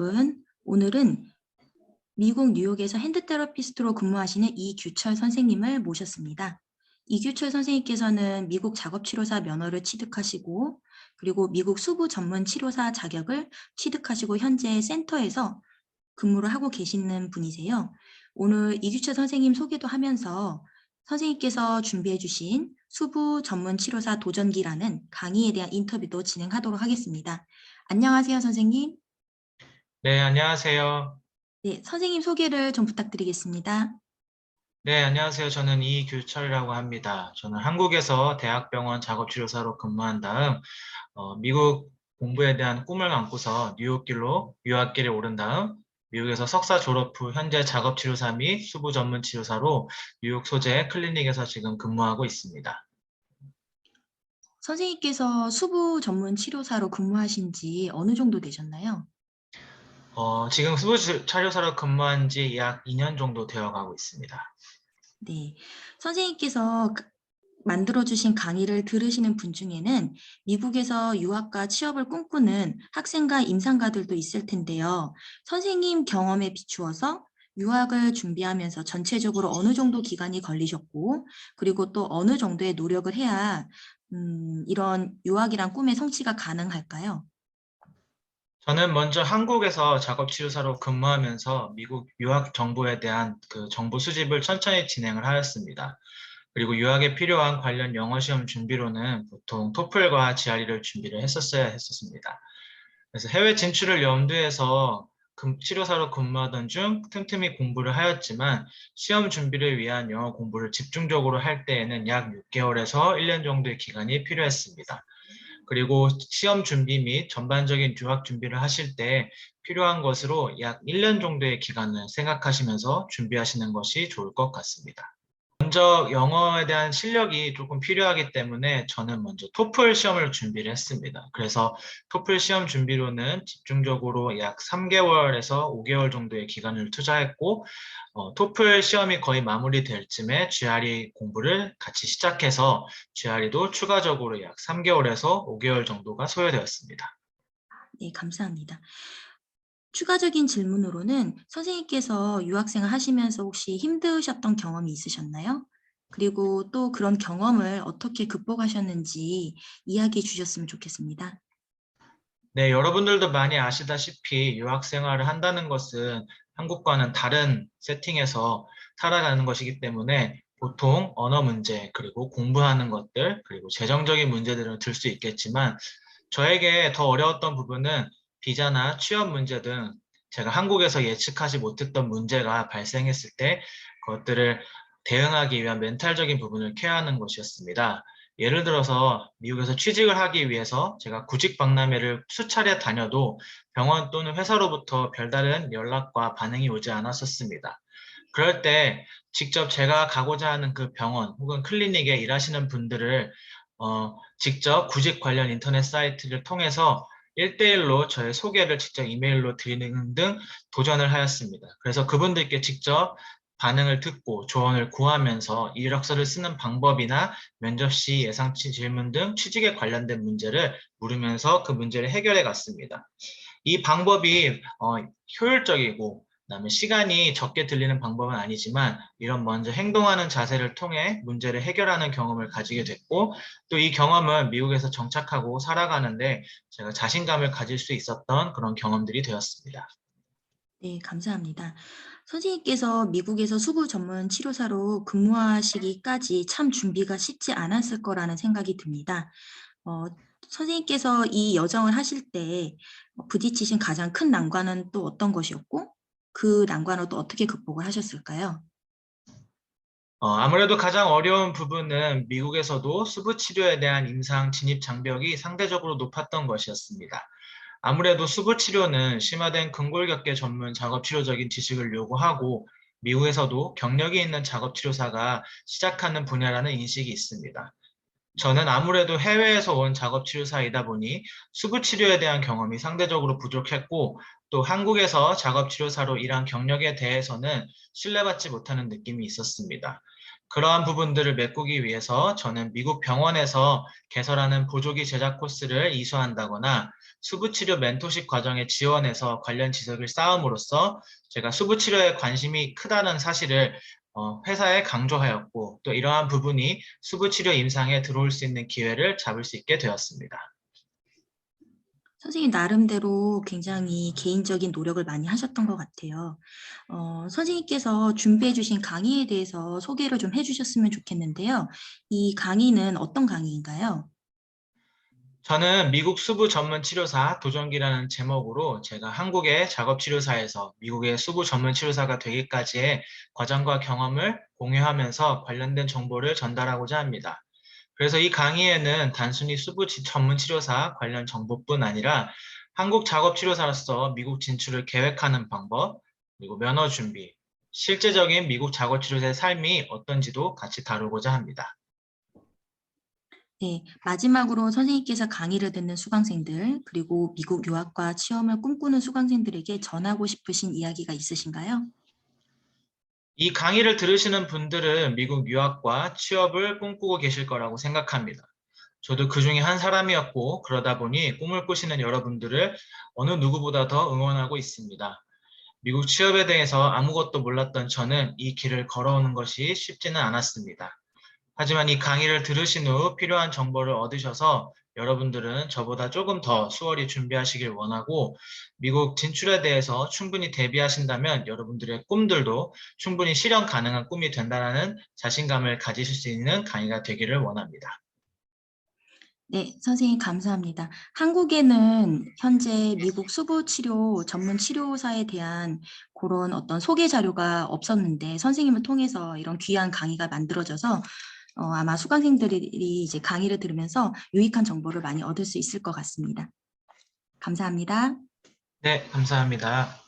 여러분, 오늘은 미국 뉴욕에서 핸드테라피스트로 근무하시는 이규철 선생님을 모셨습니다. 이규철 선생님께서는 미국 작업치료사 면허를 취득하시고 그리고 미국 수부 전문 치료사 자격을 취득하시고 현재 센터에서 근무를 하고 계시는 분이세요. 오늘 이규철 선생님 소개도 하면서 선생님께서 준비해 주신 수부 전문 치료사 도전기라는 강의에 대한 인터뷰도 진행하도록 하겠습니다. 안녕하세요, 선생님. 네, 안녕하세요. 네, 선생님 소개를 좀 부탁드리겠습니다. 네, 안녕하세요. 저는 이규철이라고 합니다. 저는 한국에서 대학병원 작업치료사로 근무한 다음 미국 공부에 대한 꿈을 안고서 뉴욕길로 유학길에 오른 다음 미국에서 석사 졸업 후 현재 작업치료사 및 수부 전문 치료사로 뉴욕 소재 클리닉에서 지금 근무하고 있습니다. 선생님께서 수부 전문 치료사로 근무하신 지 어느 정도 되셨나요? 지금 수부 치료사로 근무한 지 약 2년 정도 되어 가고 있습니다. 네. 선생님께서 만들어주신 강의를 들으시는 분 중에는 미국에서 유학과 취업을 꿈꾸는 학생과 임상가들도 있을 텐데요. 선생님 경험에 비추어서 유학을 준비하면서 전체적으로 어느 정도 기간이 걸리셨고, 그리고 또 어느 정도의 노력을 해야 이런 유학이란 꿈의 성취가 가능할까요? 저는 먼저 한국에서 작업치료사로 근무하면서 미국 유학 정보에 대한 그 정보 수집을 천천히 진행을 하였습니다. 그리고 유학에 필요한 관련 영어 시험 준비로는 보통 토플과 GRE를 준비를 했었어야 했었습니다. 그래서 해외 진출을 염두해서 치료사로 근무하던 중 틈틈이 공부를 하였지만 시험 준비를 위한 영어 공부를 집중적으로 할 때에는 약 6개월에서 1년 정도의 기간이 필요했습니다. 그리고 시험 준비 및 전반적인 유학 준비를 하실 때 필요한 것으로 약 1년 정도의 기간을 생각하시면서 준비하시는 것이 좋을 것 같습니다. 먼저 영어에 대한 실력이 조금 필요하기 때문에 저는 먼저 토플 시험을 준비를 했습니다. 그래서 토플 시험 준비로는 집중적으로 약 3개월에서 5개월 정도의 기간을 투자했고 토플 시험이 거의 마무리될 쯤에 GRE 공부를 같이 시작해서 GRE도 추가적으로 약 3개월에서 5개월 정도가 소요되었습니다. 네, 감사합니다. 추가적인 질문으로는 선생님께서 유학생을 하시면서 혹시 힘드셨던 경험이 있으셨나요? 그리고 또 그런 경험을 어떻게 극복하셨는지 이야기해 주셨으면 좋겠습니다. 네, 여러분들도 많이 아시다시피 유학 생활을 한다는 것은 한국과는 다른 세팅에서 살아가는 것이기 때문에 보통 언어 문제, 그리고 공부하는 것들, 그리고 재정적인 문제들은 들 수 있겠지만 저에게 더 어려웠던 부분은 비자나 취업 문제 등 제가 한국에서 예측하지 못했던 문제가 발생했을 때 그것들을 대응하기 위한 멘탈적인 부분을 케어하는 것이었습니다. 예를 들어서 미국에서 취직을 하기 위해서 제가 구직 박람회를 수차례 다녀도 병원 또는 회사로부터 별다른 연락과 반응이 오지 않았었습니다. 그럴 때 직접 제가 가고자 하는 그 병원 혹은 클리닉에 일하시는 분들을 직접 구직 관련 인터넷 사이트를 통해서 1대1로 저의 소개를 직접 이메일로 드리는 등 도전을 하였습니다. 그래서 그분들께 직접 반응을 듣고 조언을 구하면서 이력서를 쓰는 방법이나 면접 시 예상치 질문 등 취직에 관련된 문제를 물으면서 그 문제를 해결해 갔습니다. 이 방법이 효율적이고 그다음에 시간이 적게 들리는 방법은 아니지만 이런 먼저 행동하는 자세를 통해 문제를 해결하는 경험을 가지게 됐고 또 이 경험은 미국에서 정착하고 살아가는데 제가 자신감을 가질 수 있었던 그런 경험들이 되었습니다. 네, 감사합니다. 선생님께서 미국에서 수부 전문 치료사로 근무하시기까지 참 준비가 쉽지 않았을 거라는 생각이 듭니다. 어, 선생님께서 이 여정을 하실 때 부딪히신 가장 큰 난관은 또 어떤 것이었고, 그 난관을 또 어떻게 극복을 하셨을까요? 아무래도 가장 어려운 부분은 미국에서도 수부 치료에 대한 임상 진입 장벽이 상대적으로 높았던 것이었습니다. 아무래도 수부 치료는 심화된 근골격계 전문 작업 치료적인 지식을 요구하고 미국에서도 경력이 있는 작업 치료사가 시작하는 분야라는 인식이 있습니다. 저는 아무래도 해외에서 온 작업 치료사이다 보니 수부 치료에 대한 경험이 상대적으로 부족했고 또 한국에서 작업치료사로 일한 경력에 대해서는 신뢰받지 못하는 느낌이 있었습니다. 그러한 부분들을 메꾸기 위해서 저는 미국 병원에서 개설하는 보조기 제작 코스를 이수한다거나 수부치료 멘토십 과정에 지원해서 관련 지식을 쌓음으로써 제가 수부치료에 관심이 크다는 사실을 회사에 강조하였고, 또 이러한 부분이 수부치료 임상에 들어올 수 있는 기회를 잡을 수 있게 되었습니다. 선생님 나름대로 굉장히 개인적인 노력을 많이 하셨던 것 같아요. 선생님께서 준비해 주신 강의에 대해서 소개를 좀 해 주셨으면 좋겠는데요. 이 강의는 어떤 강의인가요? 저는 미국 수부 전문 치료사 도전기라는 제목으로 제가 한국의 작업치료사에서 미국의 수부 전문 치료사가 되기까지의 과정과 경험을 공유하면서 관련된 정보를 전달하고자 합니다. 그래서 이 강의에는 단순히 수부 전문 치료사 관련 정보뿐 아니라 한국 작업치료사로서 미국 진출을 계획하는 방법, 그리고 면허 준비, 실제적인 미국 작업치료사의 삶이 어떤지도 같이 다루고자 합니다. 네, 마지막으로 선생님께서 강의를 듣는 수강생들, 그리고 미국 유학과 취업을 꿈꾸는 수강생들에게 전하고 싶으신 이야기가 있으신가요? 이 강의를 들으시는 분들은 미국 유학과 취업을 꿈꾸고 계실 거라고 생각합니다. 저도 그 중에 한 사람이었고, 그러다 보니 꿈을 꾸시는 여러분들을 어느 누구보다 더 응원하고 있습니다. 미국 취업에 대해서 아무것도 몰랐던 저는 이 길을 걸어오는 것이 쉽지는 않았습니다. 하지만 이 강의를 들으신 후 필요한 정보를 얻으셔서 여러분들은 저보다 조금 더 수월히 준비하시길 원하고, 미국 진출에 대해서 충분히 대비하신다면 여러분들의 꿈들도 충분히 실현 가능한 꿈이 된다는 자신감을 가지실 수 있는 강의가 되기를 원합니다. 네, 선생님 감사합니다. 한국에는 현재 미국 수부 치료 전문 치료사에 대한 그런 어떤 소개 자료가 없었는데 선생님을 통해서 이런 귀한 강의가 만들어져서 아마 수강생들이 이제 강의를 들으면서 유익한 정보를 많이 얻을 수 있을 것 같습니다. 감사합니다. 네, 감사합니다.